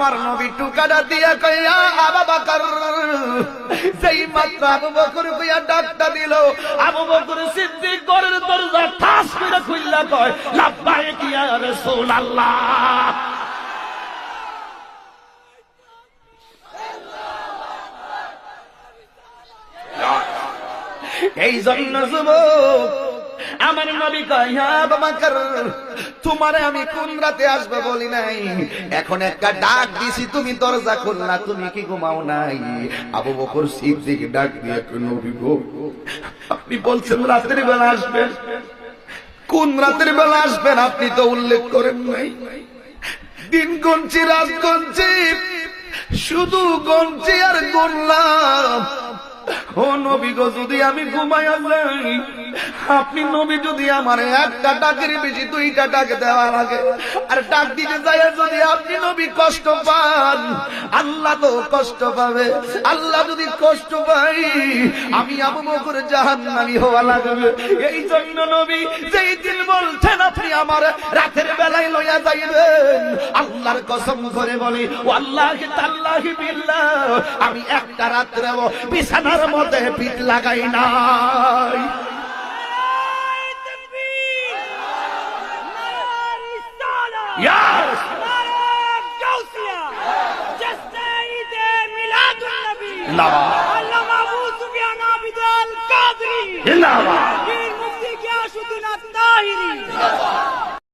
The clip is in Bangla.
আমার নবী টুকাটা দিয়া কইয়া আবু বকর, যেই মাত্র আবু বকর কইয়া ডাকটা দিল, আবু বকর সিদ্দিক ঘরের দরজা ঠাস করে খুললা কয় লাব্বাইক ইয়া রাসূলুল্লাহ। এই জন্য যুবক আমার নবী কয় আবু বকর, তোমারে আমি কোন রাতে আসবে বলি নাই, এখন একটা ডাক দিছি তুমি দরজা খুললা, তুমি কি ঘুমাও নাই? আবু বকর সিদ্দিক ডাক দিয়ে নবী গো, আপনি বলছেন রাতের বেলা আসবেন, কোন রাতের বেলা আসবেন আপনি তো উল্লেখ করেন নাই। দিন গুনছি, রাত গুনছি, শুধু গুনছি আর গুনলাম। ও নবী গো, যদি আমি ঘুমাইয়া যাই, আপনি নবী যদি আমার একটা ডাকের বেশি দুইটা ডাক দেওয়া লাগে, আর ডাক দিতে যাই যদি আপনি নবী কষ্ট পান, আল্লাহ তো কষ্ট পাবে। আল্লাহ যদি কষ্ট পাই, আমি আবু বকর জাহান্নামী হওয়া লাগবে। এই জন্য নবী যেই দিন বলছেন আপনি আমার রাতের বেলায় লইয়া যাইবেন, আল্লাহর কসম করে বলি ওয়াল্লাহি তাল্লাহি বিল্লাহ, আমি একটা রাত্রেও বিছানার মধ্যে পিঠ লাগাই নাই।